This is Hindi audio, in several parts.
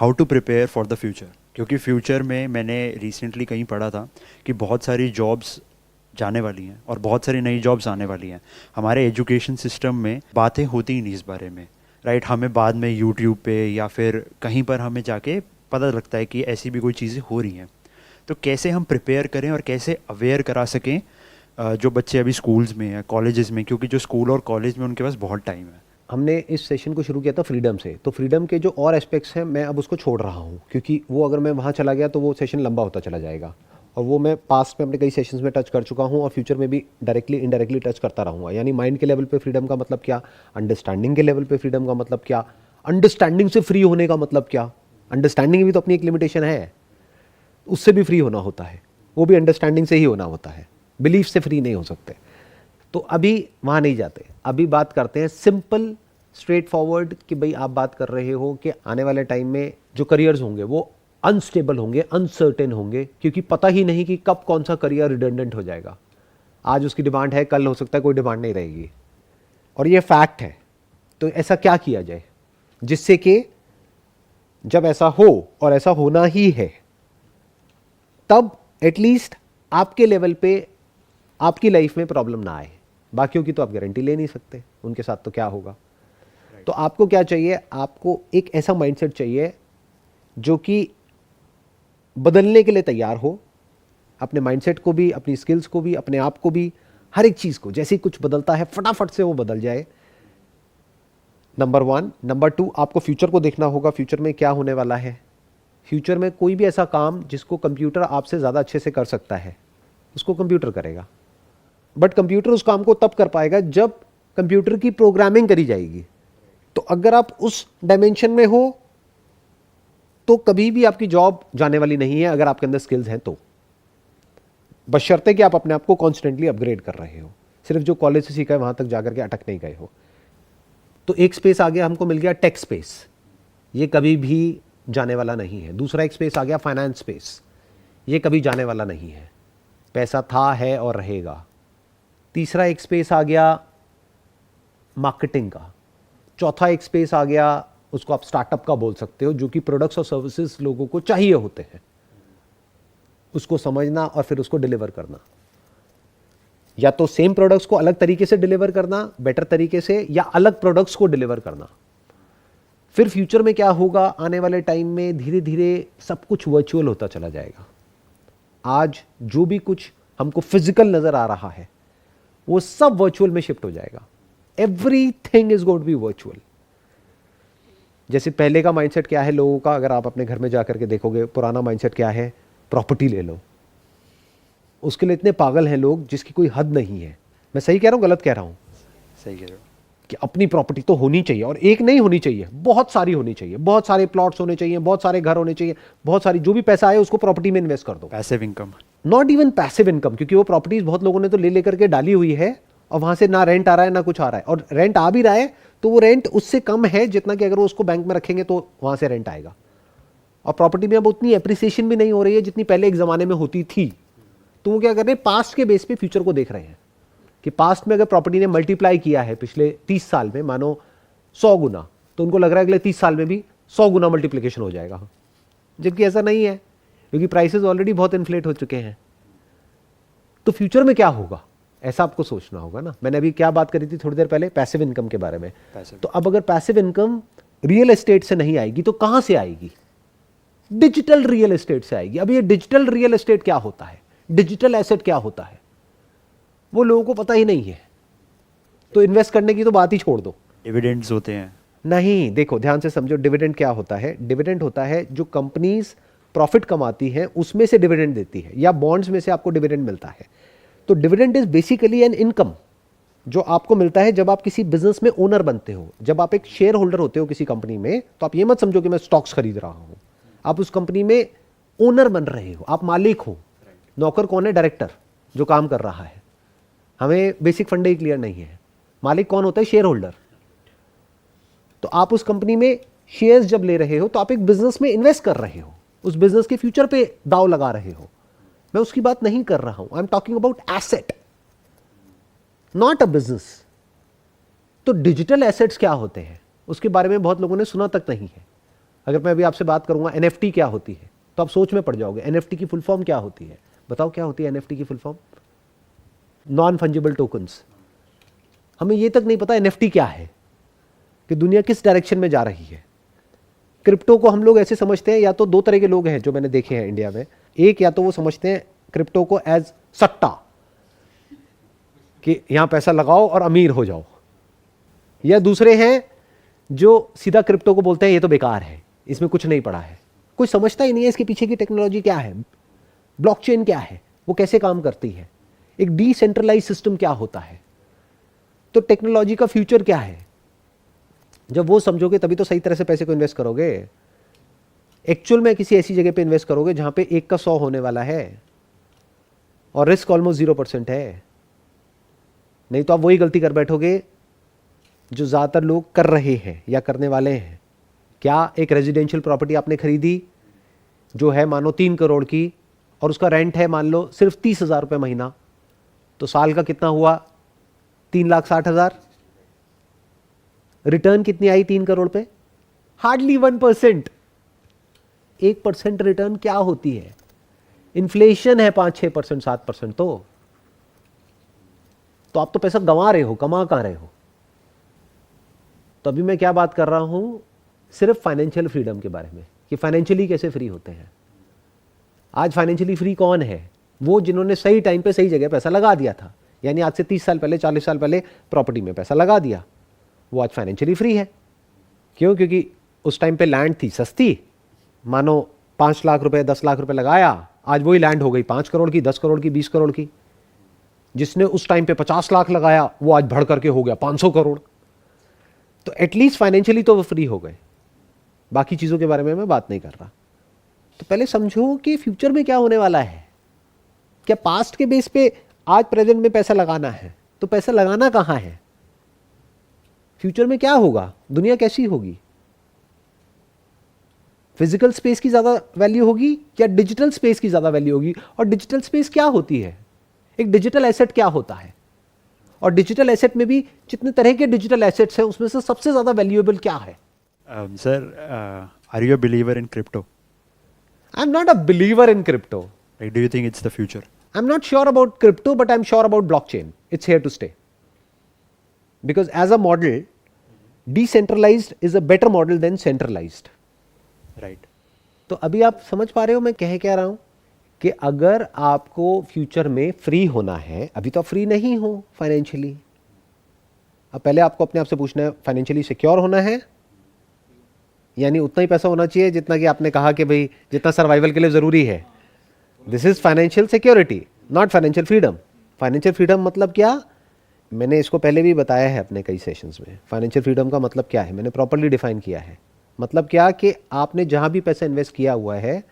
How to prepare for the future, क्योंकि फ्यूचर में मैंने रिसेंटली कहीं पढ़ा था कि बहुत सारी जॉब्स जाने वाली हैं और बहुत सारी नई जॉब्स आने वाली हैं। हमारे एजुकेशन सिस्टम में बातें होती ही नहीं इस बारे में, राइट। हमें बाद में यूट्यूब पे या फिर कहीं पर हमें जाके पता लगता है कि ऐसी भी कोई चीज़ें हो रही हैं। तो कैसे हम प्रिपेयर करें और कैसे अवेयर करा सकें जो बच्चे अभी स्कूल्स में हैं, कॉलेजेस में, क्योंकि जो स्कूल और कॉलेज में उनके पास बहुत टाइम है। हमने इस सेशन को शुरू किया था फ्रीडम से, तो फ्रीडम के जो और एस्पेक्ट्स हैं मैं अब उसको छोड़ रहा हूँ, क्योंकि वो अगर मैं वहाँ चला गया तो वो सेशन लंबा होता चला जाएगा, और वो मैं पास्ट में अपने कई सेशंस में टच कर चुका हूँ और फ्यूचर में भी डायरेक्टली इनडायरेक्टली टच करता रहूँगा। यानी माइंड के लेवल पे फ्रीडम का मतलब क्या, अंडरस्टैंडिंग के लेवल पे फ्रीडम का मतलब क्या, अंडरस्टैंडिंग से फ्री होने का मतलब क्या। अंडरस्टैंडिंग भी तो अपनी एक लिमिटेशन है, उससे भी फ्री होना होता है, वो भी अंडरस्टैंडिंग से ही होना होता है, बिलीफ से फ्री नहीं हो सकते। तो अभी वहाँ नहीं जाते, अभी बात करते हैं सिंपल स्ट्रेट फॉरवर्ड कि भाई आप बात कर रहे हो कि आने वाले टाइम में जो करियर्स होंगे वो अनस्टेबल होंगे, अनसर्टेन होंगे, क्योंकि पता ही नहीं कि कब कौन सा करियर रिडंडेंट हो जाएगा। आज उसकी डिमांड है, कल हो सकता है कोई डिमांड नहीं रहेगी, और ये फैक्ट है। तो ऐसा क्या किया जाए जिससे कि जब ऐसा हो, और ऐसा होना ही है, तब एटलीस्ट आपके लेवल पे आपकी लाइफ में प्रॉब्लम ना आए। बाकियों की तो आप गारंटी ले नहीं सकते, उनके साथ तो क्या होगा। तो आपको क्या चाहिए, आपको एक ऐसा माइंडसेट चाहिए जो कि बदलने के लिए तैयार हो, अपने माइंडसेट को भी, अपनी स्किल्स को भी, अपने आप को भी, हर एक चीज़ को। जैसे ही कुछ बदलता है फटाफट से वो बदल जाए, नंबर 1। नंबर 2, आपको फ्यूचर को देखना होगा, फ्यूचर में क्या होने वाला है। फ्यूचर में कोई भी ऐसा काम जिसको कंप्यूटर आपसे ज़्यादा अच्छे से कर सकता है, उसको कंप्यूटर करेगा। बट कंप्यूटर उस काम को तब कर पाएगा जब कंप्यूटर की प्रोग्रामिंग करी जाएगी। तो अगर आप उस डायमेंशन में हो तो कभी भी आपकी जॉब जाने वाली नहीं है, अगर आपके अंदर स्किल्स हैं तो, बशर्ते कि आप अपने आप को कॉन्स्टेंटली अपग्रेड कर रहे हो, सिर्फ जो कॉलेज से सीखा है वहां तक जाकर के अटक नहीं गए हो। तो एक स्पेस आ गया, हमको मिल गया टेक स्पेस, ये कभी भी जाने वाला नहीं है। दूसरा एक स्पेस आ गया फाइनेंस स्पेस, ये कभी जाने वाला नहीं है, पैसा था, है और रहेगा। तीसरा एक स्पेस आ गया मार्केटिंग का। चौथा एक स्पेस आ गया, उसको आप स्टार्टअप का बोल सकते हो, जो कि प्रोडक्ट्स और सर्विसेज लोगों को चाहिए होते हैं, उसको समझना और फिर उसको डिलीवर करना। या तो सेम प्रोडक्ट्स को अलग तरीके से डिलीवर करना, बेटर तरीके से, या अलग प्रोडक्ट्स को डिलीवर करना। फिर फ्यूचर में क्या होगा, आने वाले टाइम में धीरे धीरे सब कुछ वर्चुअल होता चला जाएगा। आज जो भी कुछ हमको फिजिकल नजर आ रहा है वो सब वर्चुअल में शिफ्ट हो जाएगा। Everything is going to be virtual. जैसे पहले का माइंडसेट क्या है लोगों का, अगर आप अपने घर में जाकर के देखोगे, पुराना माइंडसेट क्या है, प्रॉपर्टी ले लो। उसके लिए इतने पागल हैं लोग जिसकी कोई हद नहीं है। मैं सही कह रहा हूं, गलत कह रहा हूं? सही कह रहे हो कि अपनी प्रॉपर्टी तो होनी चाहिए, और एक नहीं होनी चाहिए, बहुत सारी होनी चाहिए, बहुत सारे प्लॉट्स होने चाहिए, बहुत सारे घर होने चाहिए, बहुत सारी, जो भी पैसा आए उसको प्रॉपर्टी में इन्वेस्ट कर दो। Passive income. Not even passive income, क्योंकि वो प्रॉपर्टीज बहुत लोगों ने तो ले लेकर के डाली हुई है और वहां से ना रेंट आ रहा है ना कुछ आ रहा है, और रेंट आ भी रहा है तो वो रेंट उससे कम है जितना कि अगर वो उसको बैंक में रखेंगे तो वहां से रेंट आएगा। और प्रॉपर्टी में अब उतनी एप्रिसिएशन भी नहीं हो रही है जितनी पहले एक जमाने में होती थी। तो वो क्या कर रहे हैं, पास्ट के बेस पे फ्यूचर को देख रहे हैं कि पास्ट में अगर प्रॉपर्टी ने मल्टीप्लाई किया है पिछले 30 साल में, मानो 100 गुना, तो उनको लग रहा है अगले 30 साल में भी 100 गुना मल्टीप्लिकेशन हो जाएगा, जबकि ऐसा नहीं है, क्योंकि प्राइसेस ऑलरेडी बहुत इन्फ्लेट हो चुके हैं। तो फ्यूचर में क्या होगा, ऐसा आपको सोचना होगा ना। मैंने अभी क्या बात करी थी थोड़ी देर पहले, पैसिव इनकम के बारे में। तो अब अगर पैसिव इनकम रियल एस्टेट से नहीं आएगी तो कहां से आएगी? डिजिटल रियल एस्टेट से आएगी। अब ये डिजिटल रियल एस्टेट क्या होता है, डिजिटल एसेट क्या होता है, वो लोगों को पता ही नहीं है। तो इन्वेस्ट करने की तो बात ही छोड़ दो। डिविडेंड्स होते हैं। नहीं, देखो ध्यान से समझो, डिविडेंड क्या होता है। डिविडेंड होता है जो कंपनीज प्रॉफिट कमाती हैं उसमें से डिविडेंड देती है, या बॉन्ड्स में से आपको डिविडेंड मिलता है। तो dividend is basically an income जो आपको मिलता है जब आप किसी बिजनेस में ओनर बनते हो। जब आप एक शेयर होल्डर होते हो किसी कंपनी में, तो आप ये मत समझो कि मैं स्टॉक्स खरीद रहा हूं, आप उस कंपनी में ओनर बन रहे हो, आप मालिक हो। नौकर कौन है? डायरेक्टर, जो काम कर रहा है। हमें बेसिक फंडे ही क्लियर नहीं है। मालिक कौन होता है? Share holder. तो आप उस कंपनी में शेयर्स जब ले रहे हो तो आप एक बिजनेस में इन्वेस्ट कर रहे हो, उस बिजनेस के फ्यूचर पे दाव लगा रहे हो। मैं उसकी बात नहीं कर रहा हूं, I am talking about asset, not a business. तो डिजिटल एसेट्स क्या होते हैं उसके बारे में बहुत लोगों ने सुना तक नहीं है। अगर मैं अभी आपसे बात करूंगा NFT क्या होती है, तो आप सोच में पड़ जाओगे NFT की फुल फॉर्म क्या होती है। बताओ क्या होती है NFT की full form? Non fungible tokens. हमें ये तक नहीं पता NFT क्या है, कि दुनिया किस डायरेक्शन में जा रही है। क्रिप्टो को हम लोग ऐसे समझते हैं, या तो दो तरह के लोग हैं जो मैंने देखे हैं इंडिया में। एक, या तो वो समझते हैं क्रिप्टो को एज सट्टा, कि यहां पैसा लगाओ और अमीर हो जाओ, या दूसरे हैं जो सीधा क्रिप्टो को बोलते हैं ये तो बेकार है, इसमें कुछ नहीं पड़ा है, कुछ समझता ही नहीं है इसके पीछे की टेक्नोलॉजी क्या है, ब्लॉकचेन क्या है, वो कैसे काम करती है, एक डिसेंट्रलाइज सिस्टम क्या होता है, तो टेक्नोलॉजी का फ्यूचर क्या है। जब वो समझोगे तभी तो सही तरह से पैसे को इन्वेस्ट करोगे। एक्चुअल में किसी ऐसी जगह पे इन्वेस्ट करोगे जहां पे 1 का 100 होने वाला है और रिस्क ऑलमोस्ट 0% है। नहीं तो आप वही गलती कर बैठोगे जो ज़्यादातर लोग कर रहे हैं या करने वाले हैं। क्या एक रेजिडेंशियल प्रॉपर्टी आपने खरीदी जो है मानो 3 करोड़ की, और उसका रेंट है मान लो सिर्फ 30,000 रुपये महीना, तो साल का कितना हुआ? 3,60,000। रिटर्न कितनी आई 3 करोड़ पे? हार्डली 1%। 1% रिटर्न क्या होती है? इन्फ्लेशन है 5-6%, 7%। तो आप तो पैसा गंवा रहे हो, कमा कहां रहे हो? तो अभी मैं क्या बात कर रहा हूं, सिर्फ फाइनेंशियल फ्रीडम के बारे में, कि फाइनेंशियली कैसे फ्री होते हैं। आज फाइनेंशियली फ्री कौन है? वो जिन्होंने सही टाइम पे सही जगह पैसा लगा दिया था, यानी आज से 30 साल पहले, 40 साल पहले प्रॉपर्टी में पैसा लगा दिया, वो आज फाइनेंशियली फ्री है। क्यों? क्योंकि उस टाइम पे लैंड थी सस्ती, मानो 5 लाख रुपए 10 लाख रुपए लगाया, आज वही लैंड हो गई 5 करोड़ की, 10 करोड़ की, 20 करोड़ की। जिसने उस टाइम पे 50 लाख लगाया वो आज बढ़ करके हो गया 500 करोड़। तो एटलीस्ट फाइनेंशियली तो वो फ्री हो गए। बाकी चीज़ों के बारे में मैं बात नहीं कर रहा। तो पहले समझो कि फ्यूचर में क्या होने वाला है। क्या पास्ट के बेस पे आज प्रेजेंट में पैसा लगाना है, तो पैसा लगाना कहाँ है? फ्यूचर में क्या होगा? दुनिया कैसी होगी? फिजिकल स्पेस की ज़्यादा वैल्यू होगी या डिजिटल स्पेस की ज़्यादा वैल्यू होगी? और डिजिटल स्पेस क्या होती है? एक डिजिटल एसेट क्या होता है? और डिजिटल एसेट में भी जितने तरह के डिजिटल एसेट्स हैं उसमें से सबसे ज़्यादा वैल्यूएबल क्या है? Sir, are you a believer in crypto? I'm not a believer in crypto. Like, do you think it's the future? I'm not sure about crypto, but I'm sure about blockchain. It's here to stay. Because as a model, decentralized is a better model than centralized. Right. तो अभी आप समझ पा रहे हो मैं कह क्या रहा हूं, कि अगर आपको फ्यूचर में फ्री होना है, अभी तो आप फ्री नहीं हो फाइनेंशियली। अब पहले आपको अपने आप से पूछना है, फाइनेंशियली सिक्योर होना है, यानी उतना ही पैसा होना चाहिए जितना कि आपने कहा कि भाई जितना सर्वाइवल के लिए ज़रूरी है। This is financial security, not financial freedom. Financial freedom मतलब क्या? मैंने इसको पहले भी बताया है अपने कई सेशंस में। फाइनेंशियल फ्रीडम का मतलब क्या है मैंने प्रॉपर्ली डिफाइन किया है। मतलब क्या कि आपने जहाँ भी पैसा इन्वेस्ट किया हुआ है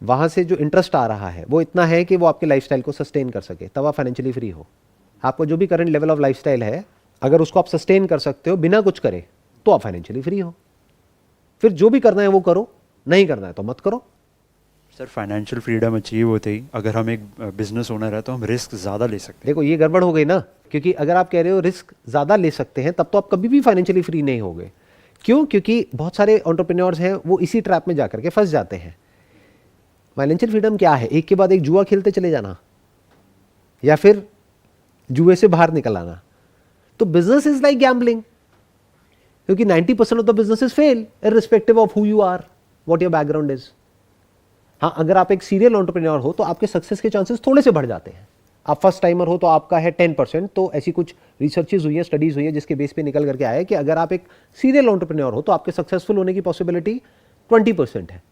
वहाँ से जो इंटरेस्ट आ रहा है वो इतना है कि वो आपके लाइफस्टाइल को सस्टेन कर सके, तब आप फाइनेंशियली फ्री हो। आपको जो भी करंट लेवल ऑफ लाइफस्टाइल है, अगर उसको आप सस्टेन कर सकते हो बिना कुछ करे, तो आप फाइनेंशियली फ्री हो। फिर जो भी करना है वो करो, नहीं करना है तो मत करो। सर, फाइनेंशियल फ्रीडम अचीव होते ही अगर हम एक बिजनेस ओनर है तो हम रिस्क ज़्यादा ले सकते हैं। देखो ये गड़बड़ हो गई ना, क्योंकि अगर आप कह रहे हो रिस्क ज़्यादा ले सकते हैं, तब तो आप कभी भी फाइनेंशियली फ्री नहीं होगे। क्यों? क्योंकि बहुत सारे एंटरप्रेन्योर्स हैं वो इसी ट्रैप में जाकर के फंस जाते हैं। फाइनेंशियल फ्रीडम क्या है? एक के बाद एक जुआ खेलते चले जाना या फिर जुए से बाहर निकल आना। तो बिजनेस इज लाइक गैम्बलिंग, क्योंकि 90% of the businesses fail irrespective of who you are, what your background is. हाँ, अगर आप एक सीरियल एंटरप्रेन्योर हो तो आपके सक्सेस के चांसेस थोड़े से बढ़ जाते हैं। आप फर्स्ट टाइमर हो तो आपका है 10%। तो ऐसी कुछ रिसर्चेज हुई है, स्टडीज हुई है, जिसके बेस पे निकल करके आया है कि अगर आप एक सीरियल एंटरप्रेन्योर हो तो आपके सक्सेसफुल होने की पॉसिबिलिटी 20% है।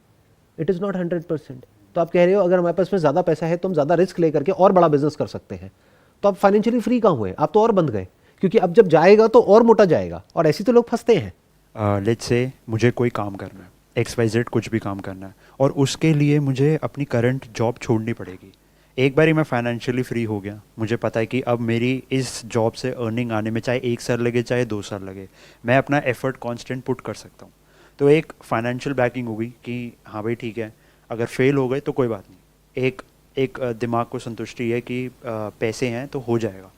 It is not 100%। तो आप कह रहे हो अगर हमारे पास में ज़्यादा पैसा है तो हम ज़्यादा रिस्क लेकर के और बड़ा बिजनेस कर सकते हैं, तो आप फाइनेंशियली फ्री कहाँ हुए? आप तो और बंध गए, क्योंकि अब जब जाएगा तो और मोटा जाएगा, और ऐसे तो लोग फंसते हैं। लेट्स से मुझे कोई काम करना है, XYZ कुछ भी काम करना है, और उसके लिए मुझे अपनी करंट जॉब छोड़नी पड़ेगी। एक बार ही मैं फाइनेंशियली फ्री हो गया, मुझे पता है कि अब मेरी इस जॉब से अर्निंग आने में चाहे 1 साल लगे चाहे 2 साल लगे, मैं अपना एफर्ट कांस्टेंट पुट कर सकता हूँ। तो एक फाइनेंशियल बैकिंग होगी कि हाँ भाई ठीक है, अगर फेल हो गए तो कोई बात नहीं, एक दिमाग को संतुष्टि है कि पैसे हैं तो हो जाएगा।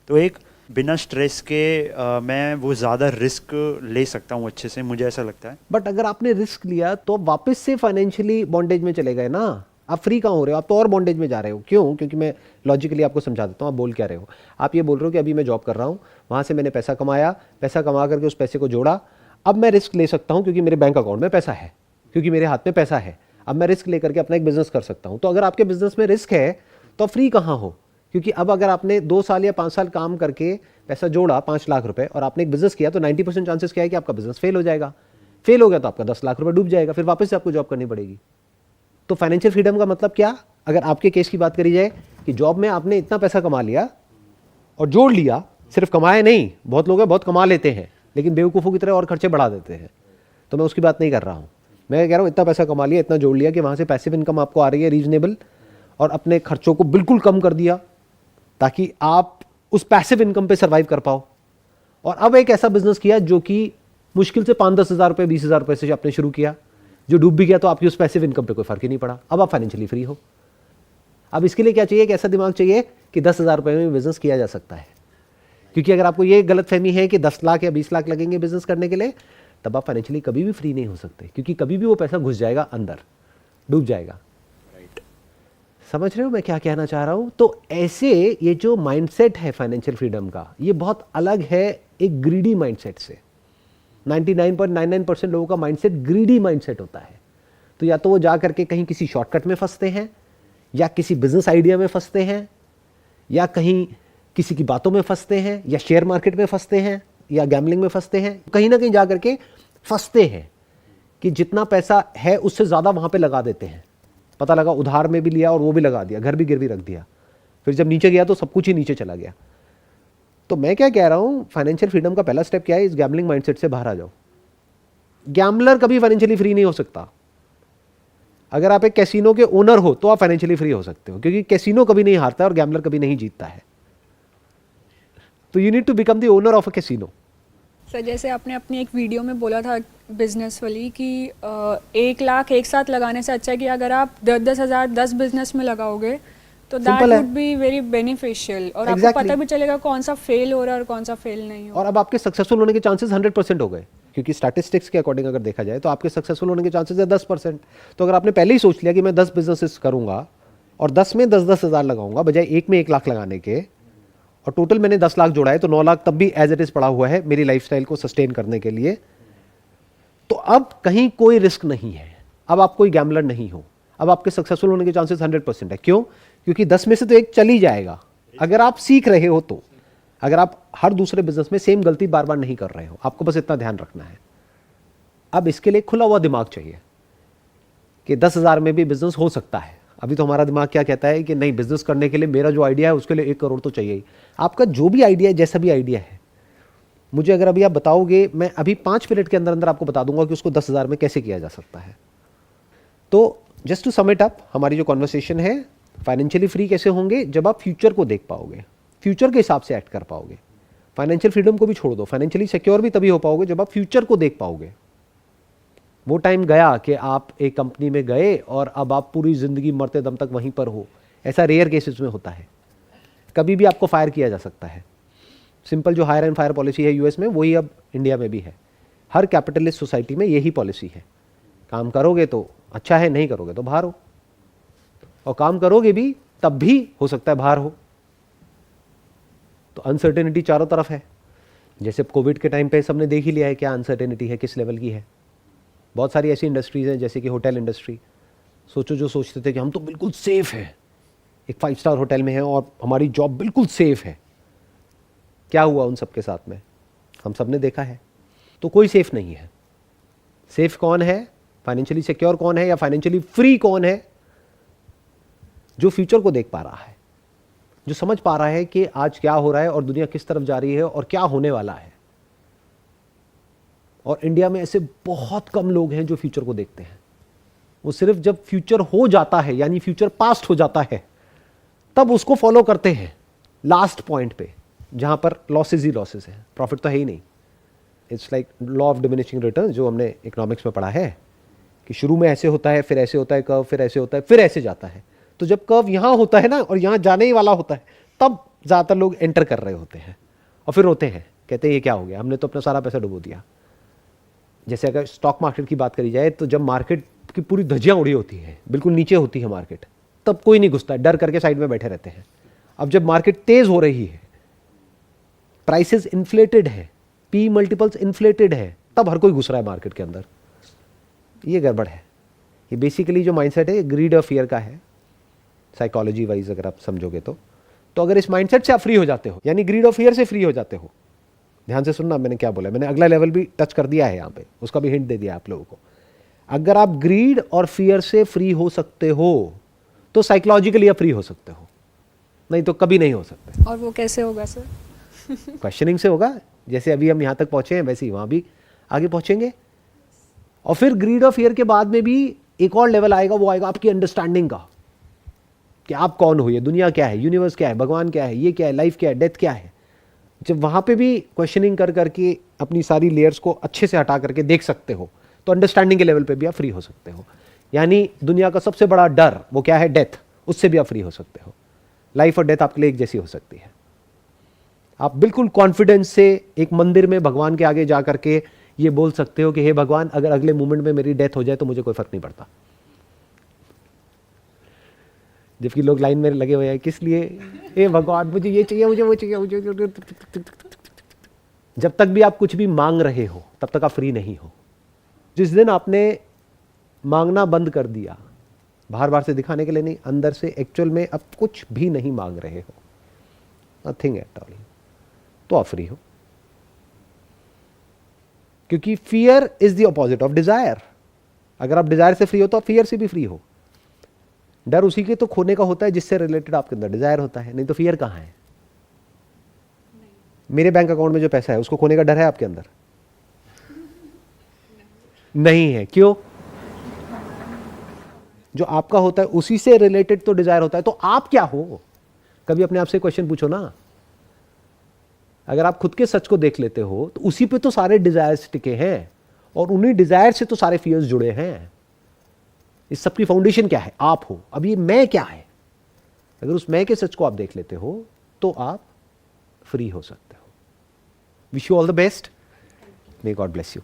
तो एक बिना स्ट्रेस के मैं वो ज़्यादा रिस्क ले सकता हूँ अच्छे से, मुझे ऐसा लगता है। बट अगर आपने रिस्क लिया तो आप वापस से फाइनेंशियली बॉन्डेज में चले गए ना, आप फ्री कहाँ हो रहे हो, आप तो और बॉन्डेज में जा रहे हो। क्यों? क्योंकि मैं लॉजिकली आपको समझा देता हूँ आप बोल क्या रहे हो। आप ये बोल रहे हो कि अभी मैं जॉब कर रहा हूँ, वहाँ से मैंने पैसा कमाया, पैसा कमा करके उस पैसे को जोड़ा, अब मैं रिस्क ले सकता हूँ क्योंकि मेरे बैंक अकाउंट में पैसा है, क्योंकि मेरे हाथ में पैसा है, अब मैं रिस्क लेकर के अपना एक बिजनेस कर सकता हूँ। तो अगर आपके बिजनेस में रिस्क है तो फ्री कहाँ हो, क्योंकि अब अगर आपने 2 साल या 5 साल काम करके पैसा जोड़ा 5 लाख रुपए और आपने एक बिजनेस किया तो 90% चांसेस क्या है कि आपका बिजनेस फेल हो जाएगा। फेल हो गया तो आपका 10 लाख रुपए डूब जाएगा, फिर वापस से आपको जॉब करनी पड़ेगी। तो फाइनेंशियल फ्रीडम का मतलब क्या? अगर आपके केस की बात करी जाए कि जॉब में आपने इतना पैसा कमा लिया और जोड़ लिया, सिर्फ कमाया नहीं, बहुत लोग हैं बहुत कमा लेते हैं लेकिन बेवकूफ़ों की तरह और खर्चे बढ़ा देते हैं, तो मैं उसकी बात नहीं कर रहा हूँ। मैं कह रहा हूँ इतना पैसा कमा लिया, इतना जोड़ लिया कि वहाँ से पैसिव इनकम आपको आ रही है रीजनेबल, और अपने खर्चों को बिल्कुल कम कर दिया ताकि आप उस पैसिव इनकम पे सर्वाइव कर पाओ। और अब एक ऐसा बिजनेस किया जो कि मुश्किल से 5-10 हज़ार रुपये 20 हज़ार रुपये से आपने शुरू किया, जो डूब भी गया तो आपकी उस पैसिव इनकम पे कोई फर्क ही नहीं पड़ा, अब आप फाइनेंशियली फ्री हो। अब इसके लिए क्या चाहिए? एक ऐसा दिमाग चाहिए कि 10 हज़ार रुपये में बिजनेस किया जा सकता है। क्योंकि अगर आपको ये गलतफहमी है कि 10 लाख या 20 लाख लगेंगे बिजनेस करने के लिए, तब आप फाइनेंशियली कभी भी फ्री नहीं हो सकते, क्योंकि कभी भी वो पैसा घुस जाएगा अंदर, डूब जाएगा। समझ रहे हो मैं क्या कहना चाह रहा हूं? तो ऐसे ये जो माइंडसेट है फाइनेंशियल फ्रीडम का, ये बहुत अलग है एक ग्रीडी माइंडसेट से। 99.99% लोगों का माइंडसेट ग्रीडी माइंडसेट होता है। तो या तो वो जा करके कहीं किसी शॉर्टकट में फंसते हैं, या किसी बिजनेस आइडिया में फंसते हैं, या कहीं किसी की बातों में फंसते हैं, या शेयर मार्केट में फंसते हैं, या गैम्बलिंग में फंसते हैं। कहीं ना कहीं जा करके फंसते हैं कि जितना पैसा है उससे ज़्यादा वहाँ पे लगा देते हैं। पता लगा उधार में भी लिया और वो भी लगा दिया, घर भी गिरवी रख दिया, फिर जब नीचे गया तो सब कुछ ही नीचे चला गया। तो मैं क्या कह रहा हूँ, फाइनेंशियल फ्रीडम का पहला स्टेप क्या है? इस गैम्बलिंग माइंडसेट से बाहर आ जाओ। गैम्बलर कभी फाइनेंशियली फ्री नहीं हो सकता। अगर आप एक कैसीनो के ओनर हो तो आप फाइनेंशियली फ्री हो सकते हो, क्योंकि कैसीनो कभी नहीं हारता है और गैम्बलर कभी नहीं जीतता है। तो you need to become the owner of a casino. Sir जैसे आपने अपनी एक वीडियो में बोला था बिजनेस वाली कि 1 लाख एक साथ लगाने से अच्छा है कि अगर आप 10-10 हज़ार 10 बिजनेस में लगाओगे तो दैट Simple है। वुड बी वेरी बेनिफिशियल, और Exactly। आपको पता भी चलेगा कौन सा फेल हो रहा है और कौन सा फेल नहीं हो। और अब आपके सक्सेसफुल होने के चांसेस 100% हो गए, क्योंकि स्टैटिस्टिक्स के अकॉर्डिंग अगर देखा जाए तो आपके सक्सेसफुल होने के चांसेस है 10%। तो अगर आपने पहले ही सोच लिया कि मैं 10 बिजनेसेस करूंगा और 10 में 10-10 हज़ार लगाऊंगा बजाय एक में 1 लाख लगाने के, और टोटल मैंने 10 लाख जोड़ा है तो 9 लाख तब भी एज इट इज पड़ा हुआ है मेरी लाइफस्टाइल को सस्टेन करने के लिए, तो अब कहीं कोई रिस्क नहीं है। अब आप कोई गैम्बलर नहीं हो, अब आपके सक्सेसफुल होने के चांसेस 100% है। क्यों? क्योंकि 10 में से तो एक चल ही जाएगा अगर आप सीख रहे हो तो। अगर आप हर दूसरे बिजनेस में सेम गलती बार बार नहीं कर रहे हो, आपको बस इतना ध्यान रखना है। अब इसके लिए खुला हुआ दिमाग चाहिए कि 10 हज़ार में भी बिजनेस हो सकता है। अभी तो हमारा दिमाग क्या कहता है कि नहीं, बिजनेस करने के लिए मेरा जो आइडिया है उसके लिए 1 करोड़ तो चाहिए ही। आपका जो भी आइडिया है, जैसा भी आइडिया है, मुझे अगर अभी आप बताओगे, मैं अभी 5 मिनट के अंदर अंदर आपको बता दूंगा कि उसको 10 हज़ार में कैसे किया जा सकता है। तो just to sum it up, हमारी जो कॉन्वर्सेशन है, फाइनेंशियली फ्री कैसे होंगे? जब आप फ्यूचर को देख पाओगे, फ्यूचर के हिसाब से एक्ट कर पाओगे। फाइनेंशियल फ्रीडम को भी छोड़ दो, फाइनेंशियली सिक्योर भी तभी हो पाओगे जब आप फ्यूचर को देख पाओगे। वो टाइम गया कि आप एक कंपनी में गए और अब आप पूरी ज़िंदगी मरते दम तक वहीं पर हो। ऐसा रेयर केसेस में होता है, कभी भी आपको फायर किया जा सकता है। सिंपल जो हायर एंड फायर पॉलिसी है यूएस में, वही अब इंडिया में भी है। हर कैपिटलिस्ट सोसाइटी में यही पॉलिसी है। काम करोगे तो अच्छा है, नहीं करोगे तो बाहर हो, और काम करोगे भी तब भी हो सकता है बाहर हो। तो अनसर्टेनिटी चारों तरफ है। जैसे कोविड के टाइम पे सबने देख ही लिया है क्या अनसर्टेनिटी है, किस लेवल की है। बहुत सारी ऐसी इंडस्ट्रीज़ हैं जैसे कि होटल इंडस्ट्री। सोचो, जो सोचते थे कि हम तो बिल्कुल सेफ हैं, एक 5 स्टार होटल में हैं और हमारी जॉब बिल्कुल सेफ है, क्या हुआ उन सब के साथ में? हम सब ने देखा है। तो कोई सेफ नहीं है। सेफ कौन है? फाइनेंशियली सिक्योर कौन है, या फाइनेंशियली फ्री कौन है? जो फ्यूचर को देख पा रहा है, जो समझ पा रहा है कि आज क्या हो रहा है और दुनिया किस तरफ जा रही है और क्या होने वाला है। और इंडिया में ऐसे बहुत कम लोग हैं जो फ्यूचर को देखते हैं। वो सिर्फ जब फ्यूचर हो जाता है, यानी फ्यूचर पास्ट हो जाता है, तब उसको फॉलो करते हैं लास्ट पॉइंट पे, जहां पर लॉसेज ही लॉसेज है, प्रॉफिट तो है ही नहीं। It's like law of diminishing return, जो हमने इकोनॉमिक्स में पढ़ा है कि शुरू में ऐसे होता है, फिर ऐसे होता है कर्व, फिर ऐसे होता है, फिर ऐसे जाता है। तो जब कर्व यहां होता है ना और यहां जाने ही वाला होता है, तब ज़्यादातर लोग एंटर कर रहे होते हैं। और फिर रोते हैं, कहते हैं ये क्या हो गया, हमने तो अपना सारा पैसा डुबो दिया। जैसे अगर स्टॉक मार्केट की बात करी जाए तो जब मार्केट की पूरी धज्जियां उड़ी होती हैं, बिल्कुल नीचे होती है मार्केट, तब कोई नहीं घुसता है, डर करके साइड में बैठे रहते हैं। अब जब मार्केट तेज हो रही है, प्राइसेस इन्फ्लेटेड है, पी मल्टीपल्स इन्फ्लेटेड है, तब हर कोई घुस रहा है मार्केट के अंदर। ये गड़बड़ है। ये बेसिकली जो माइंडसेट है ग्रीड और फियर का है, साइकोलॉजी वाइज अगर आप समझोगे तो अगर इस माइंडसेट से आप फ्री हो जाते हो, यानी ग्रीड और फियर से फ्री हो जाते हो। ध्यान से सुनना मैंने क्या बोला, मैंने अगला लेवल भी टच कर दिया है यहाँ पे, उसका भी हिंट दे दिया आप लोगों को। अगर आप ग्रीड और फियर से फ्री हो सकते हो तो साइकोलॉजिकली आप फ्री हो सकते हो, नहीं तो कभी नहीं हो सकते। और वो कैसे होगा सर? क्वेश्चनिंग से होगा। जैसे अभी हम यहाँ तक पहुंचे हैं वैसे ही वहाँ भी आगे पहुंचेंगे। और फिर ग्रीड और फियर के बाद में भी एक और लेवल आएगा, वो आएगा आपकी अंडरस्टैंडिंग का, कि आप कौन हो, ये दुनिया क्या है, यूनिवर्स क्या है, भगवान क्या है, ये क्या है, लाइफ क्या है, डेथ क्या है। जब वहाँ पे भी क्वेश्चनिंग कर करके अपनी सारी लेयर्स को अच्छे से हटा करके देख सकते हो तो अंडरस्टैंडिंग के लेवल पे भी आप फ्री हो सकते हो। यानी दुनिया का सबसे बड़ा डर वो क्या है, डेथ, उससे भी आप फ्री हो सकते हो। लाइफ और डेथ आपके लिए एक जैसी हो सकती है। आप बिल्कुल कॉन्फिडेंस से एक मंदिर में भगवान के आगे जा करके ये बोल सकते हो कि हे भगवान, अगर अगले मोमेंट में मेरी डेथ हो जाए तो मुझे कोई फर्क नहीं पड़ता। जबकि लोग लाइन में लगे हुए हैं किस लिए, हे भगवान मुझे ये चाहिए, मुझे वो चाहिए, मुझे। जब तक भी आप कुछ भी मांग रहे हो तब तक आप फ्री नहीं हो। जिस दिन आपने मांगना बंद कर दिया, बाहर बाहर से दिखाने के लिए नहीं, अंदर से एक्चुअल में अब कुछ भी नहीं मांग रहे हो, नथिंग एट ऑल, तो आप फ्री हो। क्योंकि fear is the opposite of desire. अगर आप डिजायर से फ्री हो तो आप फियर से भी फ्री हो। डर उसी के तो खोने का होता है जिससे रिलेटेड आपके अंदर डिजायर होता है, नहीं तो फियर कहां है। मेरे बैंक अकाउंट में जो पैसा है उसको खोने का डर है आपके अंदर? नहीं है। क्यों? जो आपका होता है उसी से रिलेटेड तो डिजायर होता है। तो आप क्या हो, कभी अपने आप से क्वेश्चन पूछो ना। अगर आप खुद के सच को देख लेते हो तो उसी पे तो सारे डिजायर्स टिके हैं, और उन्हीं डिजायर से तो सारे फियर्स जुड़े हैं। इस सबकी फाउंडेशन क्या है? आप हो। अब ये मैं क्या है, अगर उस मैं के सच को आप देख लेते हो तो आप फ्री हो सकते हो। Wish you all the best. May God bless you.